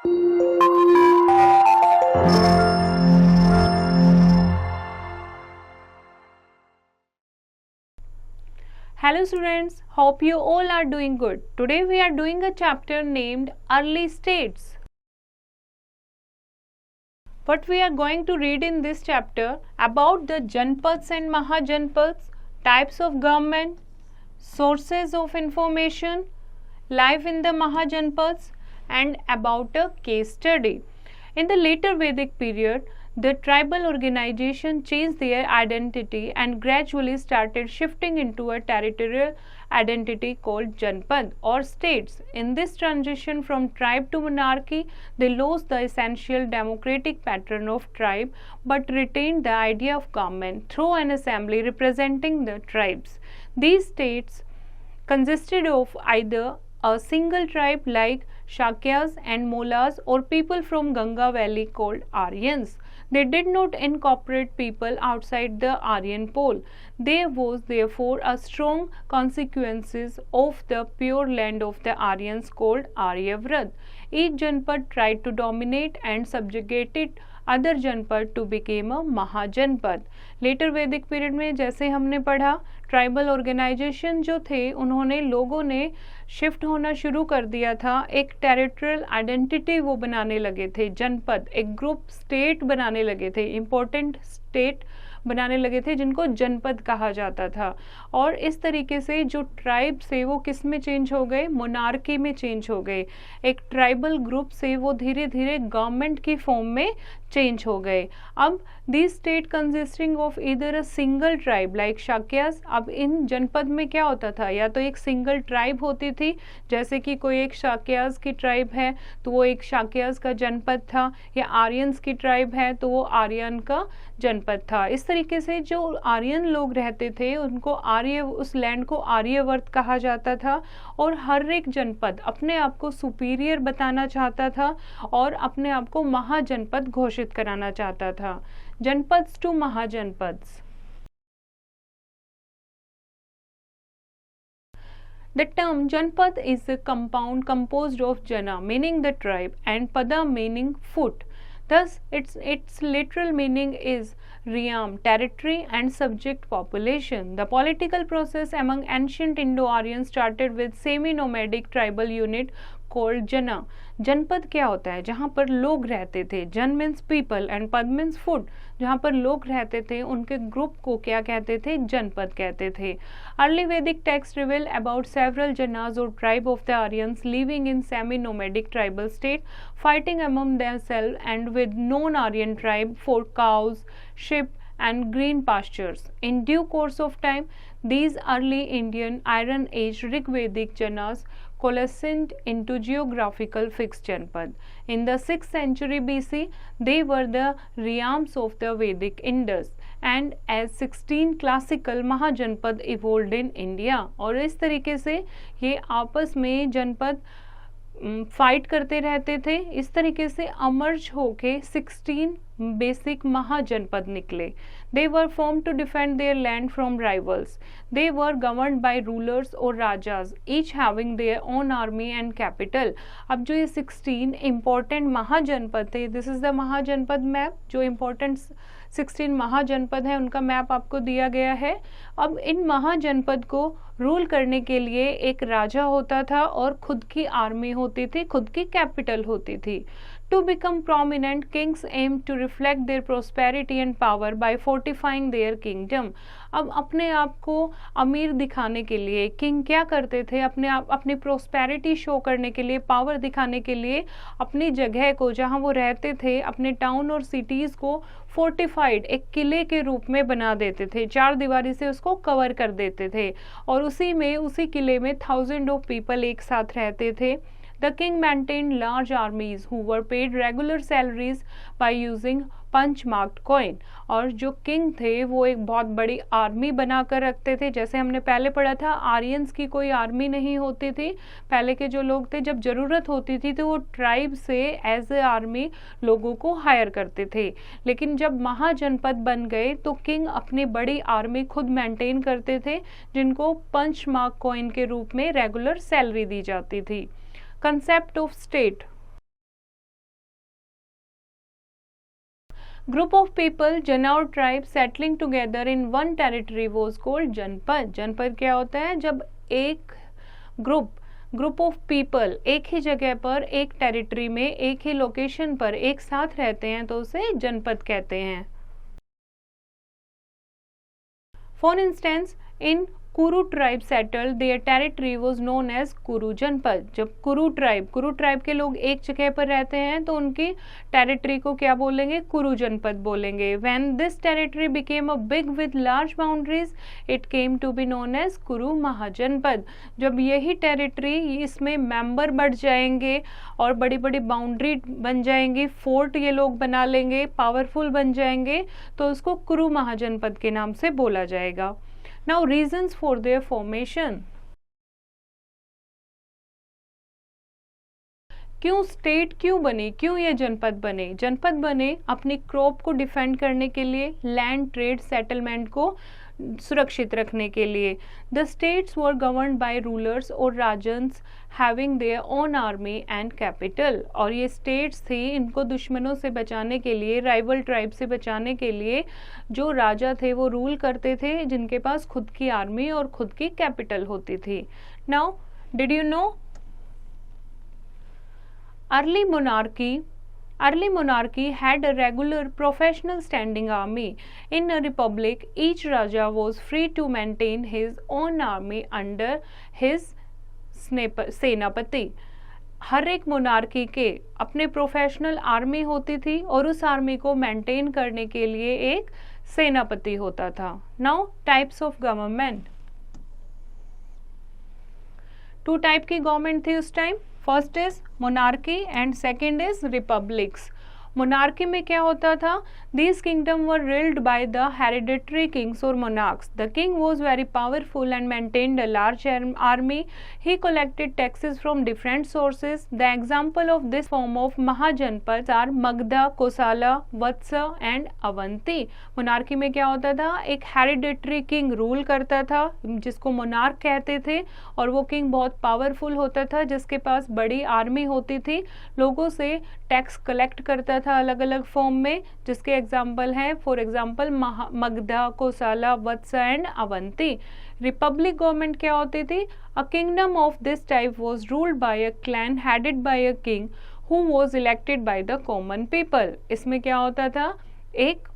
Hello students, hope you all are doing good. Today we are doing a chapter named Early States. What we are going to read in this chapter about the Janpads and Mahajanpads, types of government, sources of information, life in the Mahajanpads, and about a case study. In the later Vedic period, the tribal organization changed their identity and gradually started shifting into a territorial identity called Janpad or states. In this transition from tribe to monarchy, they lost the essential democratic pattern of tribe but retained the idea of government through an assembly representing the tribes. These states consisted of either a single tribe like Shakyas and Molas or people from Ganga Valley called Aryans. They did not incorporate people outside the Aryan pole. There was therefore a strong consequences of the pure land of the Aryans called Aryavrat. Each Janpad tried to dominate and subjugated other जनपद to became a महाजनपद. Letter वैदिक period में जैसे हमने पढ़ा, tribal organisation जो थे उन्होंने लोगों ने शिफ्ट होना शुरू कर दिया था. एक टेरिटोरियल आइडेंटिटी वो बनाने लगे थे, जनपद एक ग्रुप स्टेट बनाने लगे थे, इंपॉर्टेंट स्टेट बनाने लगे थे जिनको जनपद कहा जाता था. और इस तरीके से जो ट्राइब से वो किस में चेंज हो गए, मोनार्की में चेंज हो गए. एक ट्राइबल ग्रुप से वो धीरे धीरे गवर्नमेंट की फॉर्म में चेंज हो गए. अब दी स्टेट कंसिस्टिंग ऑफ इधर अ सिंगल ट्राइब लाइक शाक्यास. अब इन जनपद में क्या होता था, या तो एक सिंगल ट्राइब होती थी, जैसे कि कोई एक शाक्यास की ट्राइब है तो वो एक शाक्यास का जनपद था, या आर्यंस की ट्राइब है तो वो आर्यन का जनपद था. इस तरीके से जो आर्यन लोग रहते थे उनको आर्य, उस लैंड को आर्यवर्त कहा जाता था. और हर एक जनपद अपने आप को सुपीरियर बताना चाहता था और अपने आप को महाजनपद घोषित कराना चाहता था. Janapadas to Mahajanapadas. The term Janpad is a compound composed of Jana meaning the tribe and Pada meaning foot. Thus, its literal meaning is realm, territory and subject population. The political process among ancient Indo-Aryans started with semi-nomadic tribal unit called Jana. जनपद क्या होता है, जहाँ पर लोग रहते थे. जन मीन्स पीपल एंड पद मीन्स फूड. जहाँ पर लोग रहते थे उनके ग्रुप को क्या कहते थे, जनपद कहते थे. Early Vedic text reveal about several janas और tribe of the Aryans living in semi nomadic tribal state, fighting among themselves and with non Aryan tribe for cows, sheep and green pastures. In due course of time, these early Indian Iron Age Rigvedic Janas coalesced into geographical fixed Janpad. In the 6th century BC, they were the realms of the Vedic Indus, and as 16 classical Mahajanpad evolved in India. और इस तरीके से ये आपस में जनपद fight करते रहते थे. इस तरीके से अमर्ज होके 16 बेसिक महाजनपद निकले. They were formed to defend their land from rivals. They were governed by rulers और rajas, each having their own army and capital. अब जो ये 16 इंपॉर्टेंट महाजनपद थे, this is the Mahajanapada map. जो इंपॉर्टेंट 16 महाजनपद है उनका मैप आपको दिया गया है. अब इन महाजनपद को रूल करने के लिए एक राजा होता था और खुद की आर्मी होती थी, खुद की कैपिटल होती थी. To become prominent, kings aimed to reflect their prosperity and power by fortifying their kingdom. अब अपने आप को अमीर दिखाने के लिए किंग क्या करते थे, अपनी प्रोस्पेरिटी शो करने के लिए, पावर दिखाने के लिए अपनी जगह को, जहां वो रहते थे, अपने टाउन और सिटीज़ को फोर्टिफाइड एक किले के रूप में बना देते थे. 4 दीवारी से उसको कवर कर देते थे और उसी किले में थाउजेंड ऑफ पीपल एक साथ रहते थे. The king maintained large armies who were paid regular salaries by using punch marked coin. और जो किंग थे वो एक बहुत बड़ी आर्मी बनाकर रखते थे. जैसे हमने पहले पढ़ा था, आर्यंस की कोई आर्मी नहीं होती थी. पहले के जो लोग थे, जब ज़रूरत होती थी तो वो ट्राइब से एज ए आर्मी लोगों को हायर करते थे. लेकिन जब महाजनपद बन गए तो किंग अपनी बड़ी आर्मी खुद मेंटेन करते थे, जिनको पंच मार्क कॉइन के रूप में रेगुलर सैलरी दी जाती थी. Concept of state. Group of people, Jana or tribe settling together in one territory was called जनपद. जनपद क्या होता है? जब एक ग्रुप ऑफ पीपल एक ही जगह पर, एक टेरिटरी में, एक ही लोकेशन पर एक साथ रहते हैं तो उसे जनपद कहते हैं. For instance, in Kuru tribe settled, their territory was known as Kuru janapada. जब कुरु ट्राइब के लोग एक जगह पर रहते हैं तो उनकी टेरिटरी को क्या बोलेंगे? कुरु जनपद बोलेंगे. When this territory became a big with large boundaries, it came to be known as Kuru mahajanapada. जब यही टेरिटरी, इसमें मेंबर बढ़ जाएंगे और बड़ी बड़ी बाउंड्री बन जाएंगी, फोर्ट ये लोग बना लेंगे, पावरफुल बन जाएंगे, तो उसको कुरु महाजनपद के नाम से बोला जाएगा. Now reasons for their formation. क्यों स्टेट क्यों बनी, क्यों ये जनपद बने? जनपद बने अपनी क्रॉप को डिफेंड करने के लिए, लैंड ट्रेड सेटलमेंट को सुरक्षित रखने के लिए. The states were governed by rulers और rajans having their own army and capital. और ये स्टेट्स थी, इनको दुश्मनों से बचाने के लिए, राइवल ट्राइब से बचाने के लिए जो राजा थे वो रूल करते थे, जिनके पास खुद की आर्मी और खुद की कैपिटल होती थी. Now did you know Early monarchy had a regular professional standing army. In a republic, each Raja was free to maintain his own army under his सेनापति. हर एक मोनार्की के अपने प्रोफेशनल आर्मी होती थी और उस आर्मी को मेंटेन करने के लिए एक सेनापति होता था. Now types of government. 2 type की गवर्नमेंट थी उस time. First is monarchy and second is republics. Monarchy में क्या होता था? These kingdom were ruled by the hereditary kings और monarchs. The king was very powerful and maintained a large army. He collected taxes from different sources. The example of this form of Mahajanapada are Magadha, Kosala, Vatsa and Avanti. Monarchy में क्या होता था? एक hereditary king rule करता था जिसको monarch कहते थे, और वो किंग बहुत पावरफुल होता था जिसके पास बड़ी आर्मी होती थी, लोगों से टैक्स कलेक्ट करता था अलग अलग फॉर्म में, जिसके एग्जाम्पल हैं for example Magadha, Kosala, Vatsa and Avanti. Republic government क्या होती थी? A kingdom of this type was ruled by a clan headed by a king who was elected by the common people. इसमें क्या होता था? एक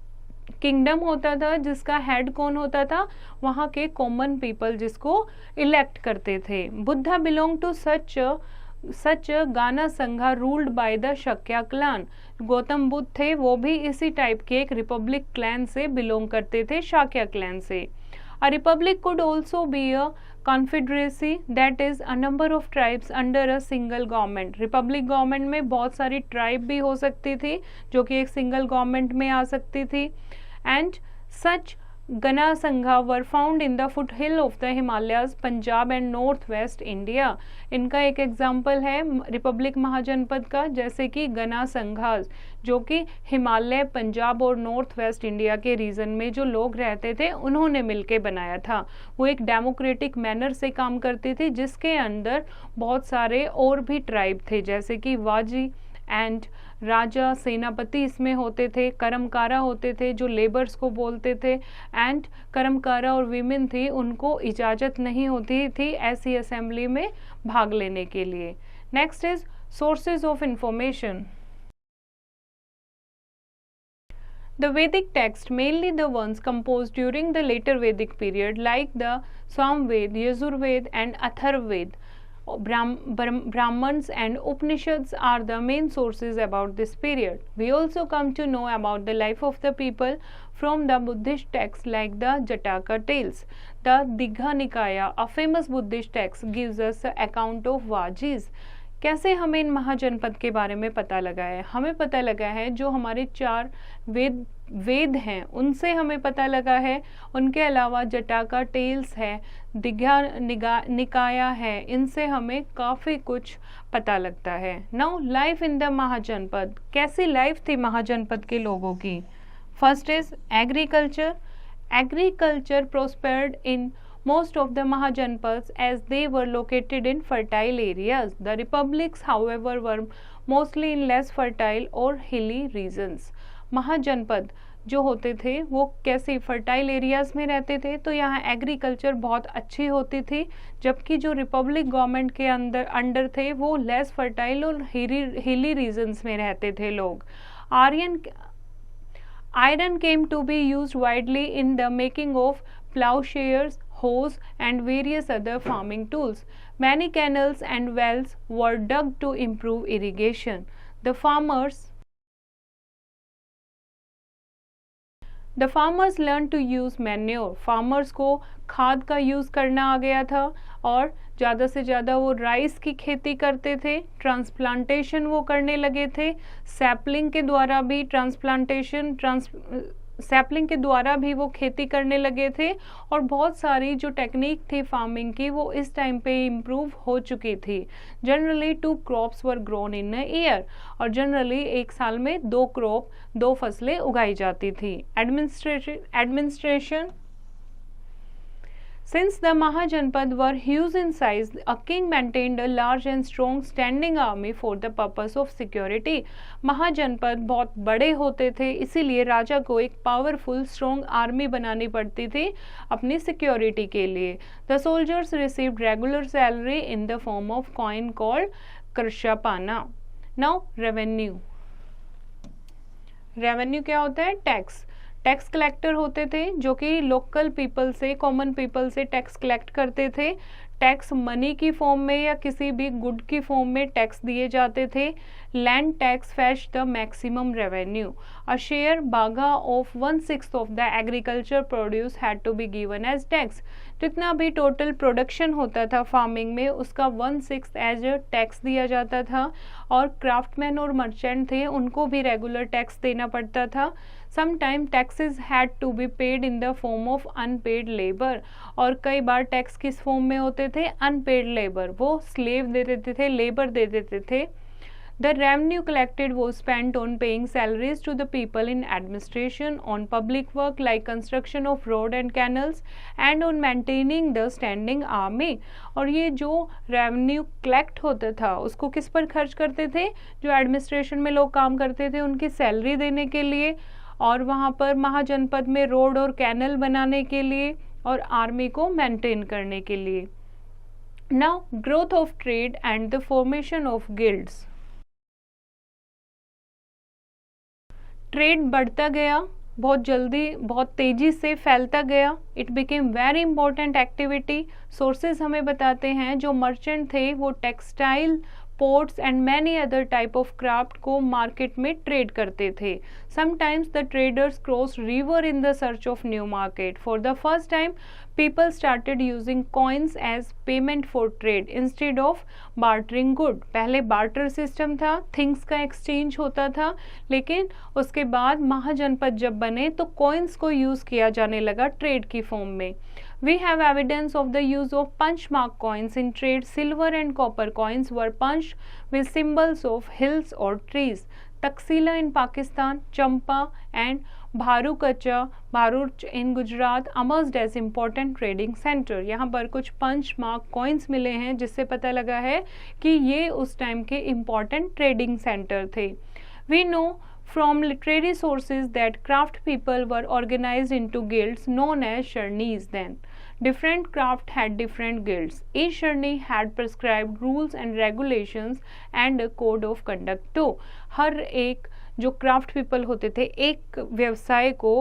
किंगडम होता था जिसका हेड कौन होता था? वहाँ के कॉमन पीपल जिसको इलेक्ट करते थे. Buddha belong to such gana sangha ruled by the Shakya clan. Gautam Buddha थे, वो भी इसी टाइप के एक रिपब्लिक क्लैन से बिलोंग करते थे, शाक्या क्लैन से. A republic could also be a confederacy, that is a number of tribes under a single government. Republic government में बहुत सारी ट्राइब भी हो सकती थी जो कि एक सिंगल गवर्नमेंट में आ सकती थी. एंड सच गना संघा were found in the foot hill of the Himalayas, Punjab and north west India. इनका एक एग्जाम्पल है रिपब्लिक महाजनपद का, जैसे कि गना संघाज जो कि हिमालय, पंजाब और नॉर्थ वेस्ट इंडिया के रीजन में जो लोग रहते थे उन्होंने मिलके बनाया था. वो एक डेमोक्रेटिक मैनर से काम करती थी जिसके अंदर बहुत सारे और भी ट्राइब थे, जैसे कि वाजी एंड राजा, सेनापति इसमें होते थे, कर्मकारा होते थे जो लेबर्स को बोलते थे, एंड कर्मकारा और वीमेन थी, उनको इजाज़त नहीं होती थी ऐसी असेंबली में भाग लेने के लिए. Next is sources of information. The Vedic text, mainly the ones composed during the later Vedic period like the Samved, Yajurved and Atharvaved, Brahmans and Upanishads are the main sources about this period. We also come to know about the life of the people from the Buddhist texts like the Jataka tales. The Digha Nikaya, a famous Buddhist text, gives us an account of Vajis. कैसे हमें इन महाजनपद के बारे में पता लगा है? हमें पता लगा है जो हमारे 4 वेद हैं उनसे हमें पता लगा है. उनके अलावा जटाका टेल्स है, दिघा निकाया है, इनसे हमें काफ़ी कुछ पता लगता है. Now life in the Mahajanapada. कैसी लाइफ थी महाजनपद के लोगों की? First is agriculture. Agriculture prospered in most of the Mahajanpads as they were located in fertile areas. The republics, however, were mostly in less fertile or hilly regions. महाजनपद जो होते थे वो कैसे फर्टाइल एरियाज़ में रहते थे, तो यहाँ एग्रीकल्चर बहुत अच्छी होती थी, जबकि जो रिपब्लिक गवर्नमेंट के अंडर थे वो लेस फर्टाइल और हिली रीजन्स में रहते थे लोग। Iron came to be used widely in the making of plowshares, hoes, and various other farming tools. Many canals and wells were dug to improve irrigation. The farmers learned to use manure. Farmers को खाद का use करना आ गया था और ज़्यादा से ज़्यादा वो राइस की खेती करते थे। ट्रांसप्लांटेशन वो करने लगे थे। सैपलिंग के द्वारा भी वो खेती करने लगे थे और बहुत सारी जो टेक्निक थी फार्मिंग की वो इस टाइम पे इम्प्रूव हो चुकी थी। Generally 2 crops were grown in a year, और जनरली एक साल में 2 फसलें उगाई जाती थी। Administration Since the Mahajanpad were huge in size, a king maintained a large and strong standing army for the purpose of security. महाजनपद बहुत बड़े होते थे, इसीलिए राजा को एक पावरफुल स्ट्रॉन्ग आर्मी बनानी पड़ती थी अपनी सिक्योरिटी के लिए। The soldiers received regular salary in the form of coin called कृषापाना। Now revenue क्या होता है? टैक्स कलेक्टर होते थे जो कि लोकल पीपल से, कॉमन पीपल से टैक्स कलेक्ट करते थे। टैक्स मनी की फॉर्म में या किसी भी गुड की फॉर्म में टैक्स दिए जाते थे। Land tax fetch the maximum revenue. A share bhaga of 1/6 of the agriculture produce had to be given as tax. जितना भी टोटल प्रोडक्शन होता था फार्मिंग में उसका 1/6 एज टैक्स दिया जाता था, और क्राफ्टमैन और मर्चेंट थे उनको भी रेगुलर टैक्स देना पड़ता था। Sometime taxes had to be paid in the form of unpaid labour, और कई बार टैक्स किस फॉर्म में होते थे? अनपेड लेबर, वो स्लेव दे देते थे, लेबर दे देते थे। The revenue collected was spent on paying salaries to the people in administration, on public work like construction of road and canals, and on maintaining the standing army. और ये जो revenue collect होता था उसको किस पर खर्च करते थे? जो एडमिनिस्ट्रेशन में लोग काम करते थे उनकी सैलरी देने के लिए, और वहाँ पर महाजनपद में रोड और कैनल बनाने के लिए, और आर्मी को मेंटेन करने के लिए। Now growth of trade and the formation of guilds. Trade बढ़ता गया, बहुत जल्दी, बहुत तेजी से फैलता गया। It became very important activity. Sources हमें बताते हैं जो मर्चेंट थे वो textile, ports and many other type of craft को मार्केट में ट्रेड करते थे। Sometimes the traders cross river in the search of new market. For the first time people started using coins as payment for trade instead of bartering good। पहले barter system था, things का exchange होता था, लेकिन उसके बाद महाजनपद जब बने तो कॉइन्स को यूज़ किया जाने लगा ट्रेड की फॉर्म में। We have evidence of the use of punch mark coins in trade. Silver and copper coins were punched with symbols of hills or trees. Taxila in Pakistan, Champa and Bharuch in Gujarat emerged as important trading center। यहाँ पर कुछ punch mark coins मिले हैं जिससे पता लगा है कि ये उस टाइम के important ट्रेडिंग सेंटर थे। We know from literary sources that craft people were organized into guilds known as sharnis then. Different craft had different guilds. Each sharni had prescribed rules and regulations and a code of conduct too. हर एक जो craft people होते थे, एक व्यवसाय को,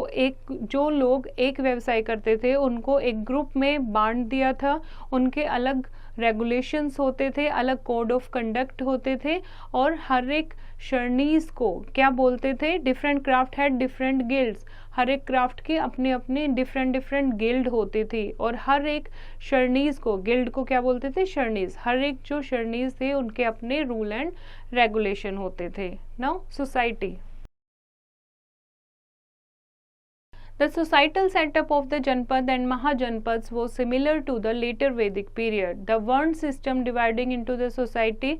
जो लोग एक व्यवसाय करते थे उनको एक ग्रुप में बांट दिया था। उनके अलग रेगुलेशंस होते थे, अलग कोड ऑफ कंडक्ट होते थे, और हर एक शर्नीज को क्या बोलते थे? Different craft had different guilds. हर एक क्राफ्ट की अपने अपने डिफरेंट गिल्ड होती थी, और हर एक शर्नीज को, गिल्ड को क्या बोलते थे? शर्नीज। हर एक जो शर्नीज थे उनके अपने रूल एंड रेगुलेशन होते थे। Now society. The societal setup of the Janpad and Mahajanpads was similar to the later Vedic period. The Varn system dividing into the society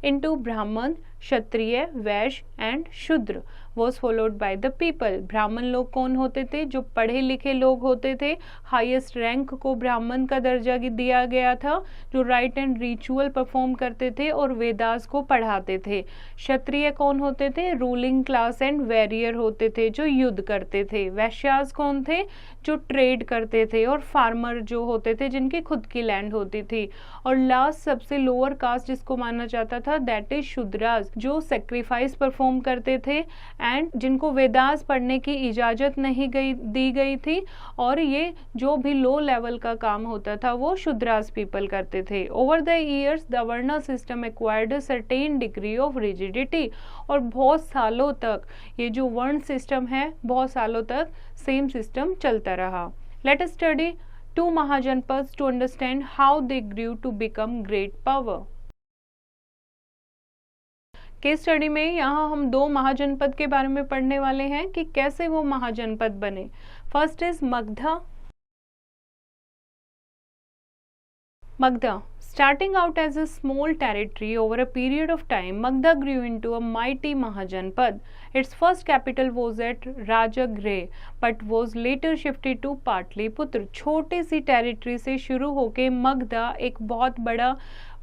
into Brahman, Kshatriya, Vysya and शूद्र was followed by the people। ब्राह्मण लोग कौन होते थे? जो पढ़े लिखे लोग होते थे, हाईएस्ट रैंक को ब्राह्मण का दर्जा दिया गया था, जो राइट एंड रिचुअल परफॉर्म करते थे और वेदास को पढ़ाते थे। क्षत्रिय कौन होते थे? रूलिंग क्लास एंड वॉरियर होते थे, जो युद्ध करते थे। वैश्यास कौन थे? जो ट्रेड करते थे। और फार्मर जो होते थे, जिनकी खुद की लैंड होती थी। और लास्ट सबसे लोअर कास्ट जिसको माना जाता था, दैट इज शूद्रास, जो सेक्रीफाइस परफॉर्म करते थे एंड जिनको वेदास पढ़ने की इजाजत नहीं दी गई थी, और ये जो भी लो लेवल का काम होता था वो शूद्रास पीपल करते थे। ओवर द ईयर्स द वर्ण system acquired a certain degree of rigidity. और बहुत सालों तक ये जो वर्ण सिस्टम है, बहुत सालों तक सेम सिस्टम चलता रहा। Let us study two Mahajanpads to understand how they grew to become great power। Case study में यहाँ हम दो महाजनपद के बारे में पढ़ने वाले हैं कि कैसे वो महाजनपद बने। First is Magadha. Magda, starting out as a small territory, over a period of time, Magda grew into a mighty Mahajanpad. Its first capital was at Rajagृह, but was later shifted to Pataliputra. छोटी सी टेरिटरी से शुरू होके मगधा एक बहुत बड़ा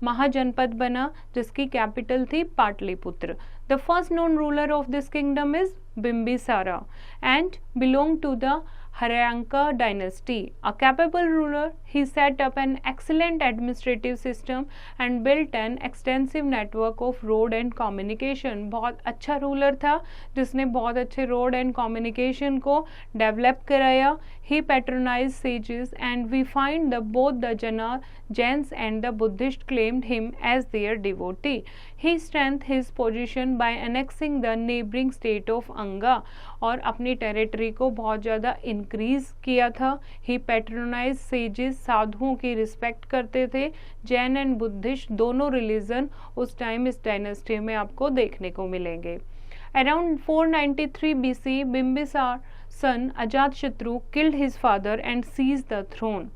महाजनपद बना, जिसकी capital थी Pataliputra. The first known ruler of this kingdom is Bimbisara and belonged to the Haryanka dynasty. A capable ruler, he set up an excellent administrative system and built an extensive network of road and communication। बहुत अच्छा ruler था जिसने बहुत अच्छे road and communication को develop कराया। He patronized sages and we find that both the Jains and the Buddhists claimed him as their devotee। He strengthened his position by annexing the neighboring state of Anga और अपनी territory को बहुत ज़्यादा increase किया था। He patronized sages, साधुओं की respect करते थे। जैन एंड बुद्धिस्ट दोनों रिलीजन उस टाइम इस डायनेस्टी में आपको देखने को मिलेंगे। Around 493 BC, Bimbisar's son Ajatashatru killed his father and seized the throne।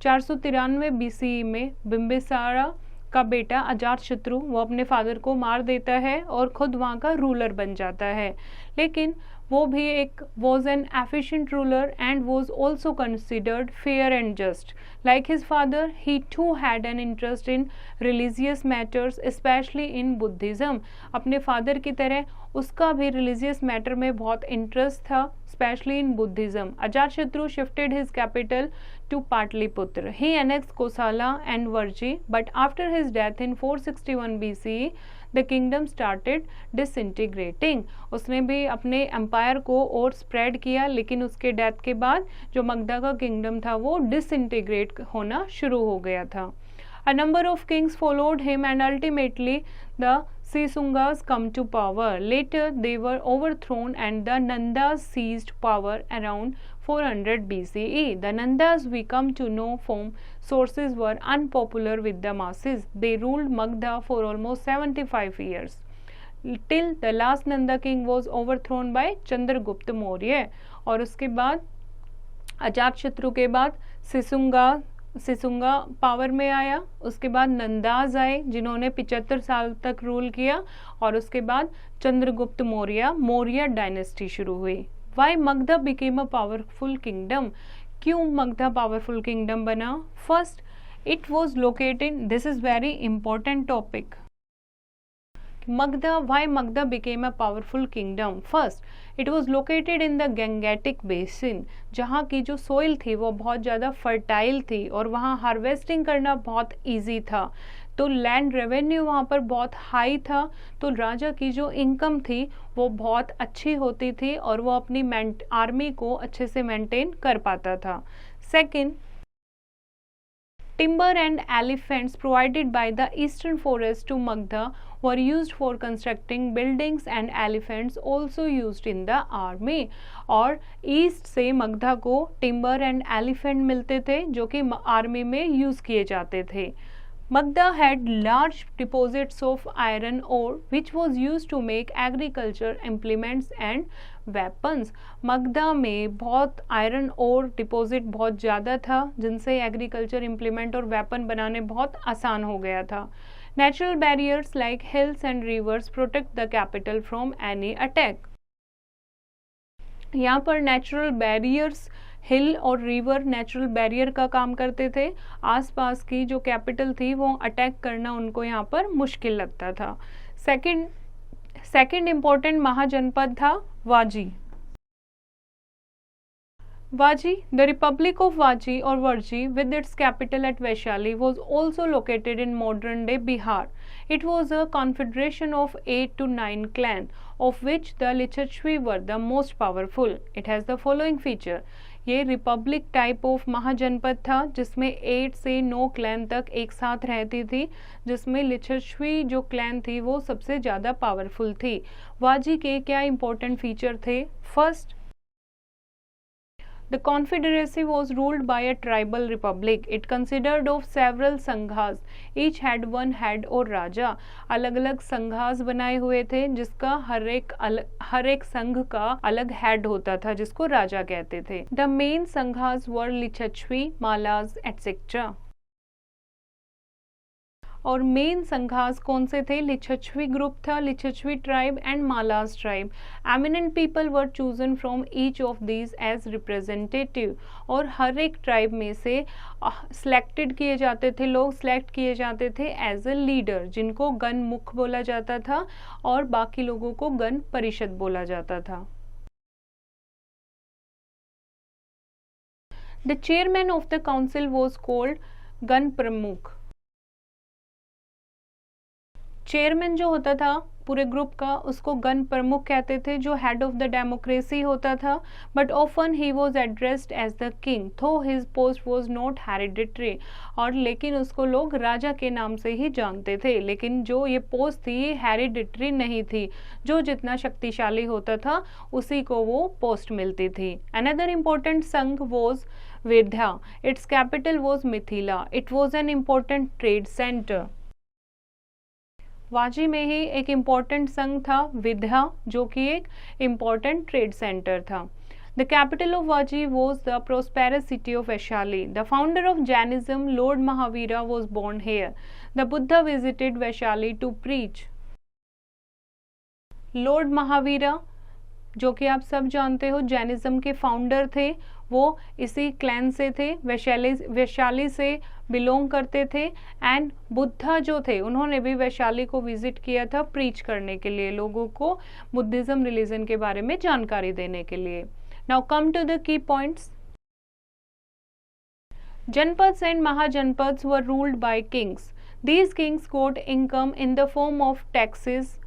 493 BCE में बिम्बिसारा का बेटा अजातशत्रु वो अपने फादर को मार देता है और खुद वहाँ का रूलर बन जाता है। लेकिन वो भी एक was an efficient ruler and was also considered fair and just। Like his father, he too had an interest in religious matters, especially in Buddhism। अपने फादर की तरह उसका भी रिलीजियस मैटर में बहुत इंटरेस्ट था, specially in Buddhism. Ajatashatru shifted his capital to Patliputra। He annexed Kosala and Varji, but after his death in 461 BCE, the kingdom started disintegrating। उसने भी अपने एम्पायर को और स्प्रेड किया, लेकिन उसके डेथ के बाद जो मगधा का किंगडम था वो डिसइंटीग्रेट होना शुरू हो गया था। A number of kings followed him and ultimately the Sisungas come to power। Later they were overthrown and the Nandas seized power around 400 BCE। The Nandas we come to know from sources were unpopular with the masses। They ruled Magda for almost 75 years till the last Nanda king was overthrown by Chandragupta Maurya। और उसके बाद अजातशत्रु के बाद सिसुंगा power में आया। उसके बाद नंदाज आए जिन्होंने 75 साल तक रूल किया, और उसके बाद चंद्रगुप्त मौर्य डायनेस्टी शुरू हुई। Why Magadha became a powerful kingdom. क्यों मगधा पावरफुल किंगडम बना? First, it was located, this is very important topic. Why Magda became a powerful kingdom? First, it was located in the Gangetic Basin। जहाँ की जो soil थी वो बहुत ज़्यादा fertile थी और वहाँ हार्वेस्टिंग करना बहुत इजी था, तो लैंड रेवेन्यू वहाँ पर बहुत हाई था, तो राजा की जो इनकम थी वो बहुत अच्छी होती थी और वो अपनी आर्मी को अच्छे से मेंटेन कर पाता था। Second, timber and elephants provided by the eastern forest to Magda were used for constructing buildings and elephants also used in the army। और ईस्ट से मगधा को टिम्बर एंड एलिफेंट मिलते थे जो कि आर्मी में यूज किए जाते थे। Magda had large deposits of iron ore which was used to make agriculture implements and weapons। Magadha में बहुत आयरन ओर डिपॉजिट बहुत ज़्यादा था जिनसे एग्रीकल्चर इम्प्लीमेंट और वेपन बनाने बहुत आसान हो गया था। Natural barriers like hills and rivers protect the capital from any attack. यहाँ पर नेचुरल बैरियर्स, हिल और रिवर नेचुरल बैरियर का काम करते थे. आसपास की जो कैपिटल थी वो अटैक करना उनको यहाँ पर मुश्किल लगता था. सेकंड इम्पोर्टेंट महाजनपद था वाजी. Vaji, the Republic of Vaji or Varji with its capital at Vaishali was also located in modern day Bihar. It was a confederation of 8 to 9 clans, of which the Lichachvi were the most powerful. It has the following feature. ये Republic type of महाजनपद था जिसमें 8 से 9 clan तक एक साथ रहती थी, जिसमें लिच्छवी जो क्लैन थी वो सबसे ज़्यादा पावरफुल थी. वाजी के क्या इंपॉर्टेंट फीचर थे? First, the confederacy was ruled by a tribal republic. It consisted of several संघास. Each had one head or राजा. अलग अलग संघास बनाए हुए थे जिसका हर एक संघ का अलग हेड होता था जिसको राजा कहते थे. The main sanghas were Lichchhavi, Mallas etcetera. और मेन संघास कौन से थे? लिच्छवी ग्रुप था, Lichchhavi tribe and Mallas tribe. Eminent people were chosen from each of these as representative. और हर एक ट्राइब में से सिलेक्ट किए जाते थे एज ए लीडर, जिनको गण मुख बोला जाता था और बाकी लोगों को गण परिषद बोला जाता था. The chairman of the council was called गण प्रमुख. चेयरमैन जो होता था पूरे ग्रुप का उसको गण प्रमुख कहते थे, जो हेड ऑफ द डेमोक्रेसी होता था. But often he was addressed as the king, though his post was not hereditary. और लेकिन उसको लोग राजा के नाम से ही जानते थे, लेकिन जो ये पोस्ट थी ये हेरिडिटरी नहीं थी. जो जितना शक्तिशाली होता था उसी को वो पोस्ट मिलती थी. Another important sangha was Vidya. Its capital was Mithila. It was an important trade centre. Vajji में ही एक इम्पॉर्टेंट संघ था विद्या, जो कि एक इम्पॉर्टेंट ट्रेड सेंटर था. The capital of Vajji was the prosperous city of Vaishali. The founder of Jainism lord Mahavira was born here. The Buddha visited Vaishali to preach. Lord Mahavira, जो कि आप सब जानते हो जैनिज्म के फाउंडर थे, वो इसी क्लैन से थे, वैशाली से बिलोंग करते थे. एंड बुद्धा जो थे उन्होंने भी वैशाली को विजिट किया था प्रीच करने के लिए, लोगों को बुद्धिज्म रिलीजन के बारे में जानकारी देने के लिए. Now come to the key points. Janapadas and Mahajanapadas were ruled by kings. These kings got income in the form of taxes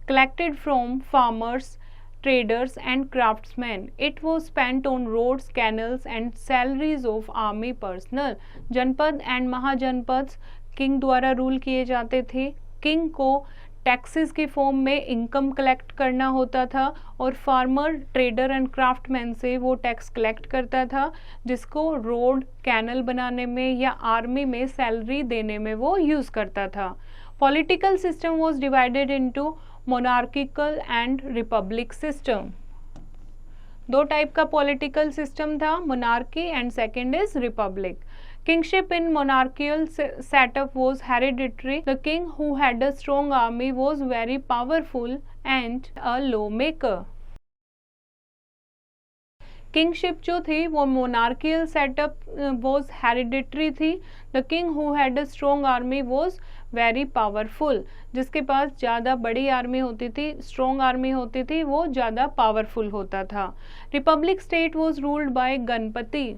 collected from farmers, traders and craftsmen. It was spent on roads, canals and salaries of army personnel. जनपद and महाजनपद king द्वारा rule किए जाते थे. King को taxes के form में income collect करना होता था और फार्मर, ट्रेडर एंड क्राफ्टमैन से वो टैक्स कलेक्ट करता था, जिसको रोड, कैनल बनाने में या आर्मी में सैलरी देने में वो यूज़ करता था. Political system was divided into monarchical and Republic system. दो टाइप का पॉलिटिकल सिस्टम था, monarchy and second is Republic. Kingship in monarchical setup was hereditary. The king, who had a strong army, was very powerful and a lawmaker. Kingship जो थी वो monarchial setup was hereditary थी. The king who had a strong army was very powerful. जिसके पास ज़्यादा बड़ी army होती थी, strong army होती थी, वो ज़्यादा पावरफुल होता था. Republic state was ruled by Ganpati.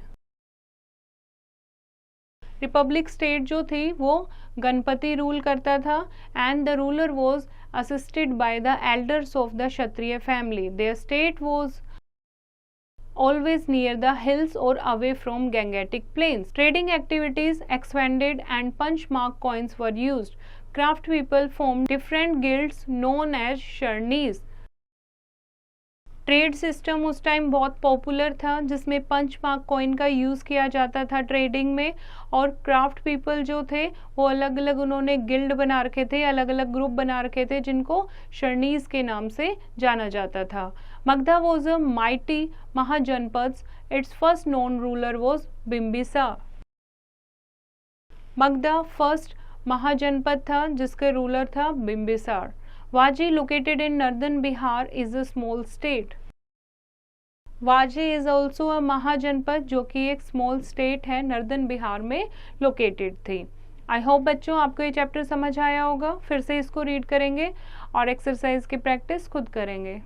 Republic state जो थी वो गणपति रूल करता था. And the ruler was assisted by the elders of the Kshatriya family. There state was always near the hills or away from Gangetic plains. Trading activities expanded and punch mark coins were used. Craft people formed different guilds known as shurnis. Trade system उस time बहुत popular था, जिसमें punch mark coin का use किया जाता था trading में. और क्राफ्ट पीपल जो थे वो अलग अलग उन्होंने गिल्ड बना रखे थे, अलग अलग ग्रुप बना रखे थे, जिनको शर्नीज के नाम से जाना जाता था. Magadha was a mighty Mahajanapada. Its first known ruler was Bimbisara. Magadha first Mahajanapada था जिसके रूलर था Bimbisara. Vajji located in northern Bihar is a small state. Vajji is also a Mahajanapada जो कि एक स्मॉल स्टेट है, नॉर्दर्न बिहार में लोकेटेड थी। आई होप बच्चों आपको ये चैप्टर समझ आया होगा। फिर से इसको रीड करेंगे और एक्सरसाइज की प्रैक्टिस खुद करेंगे।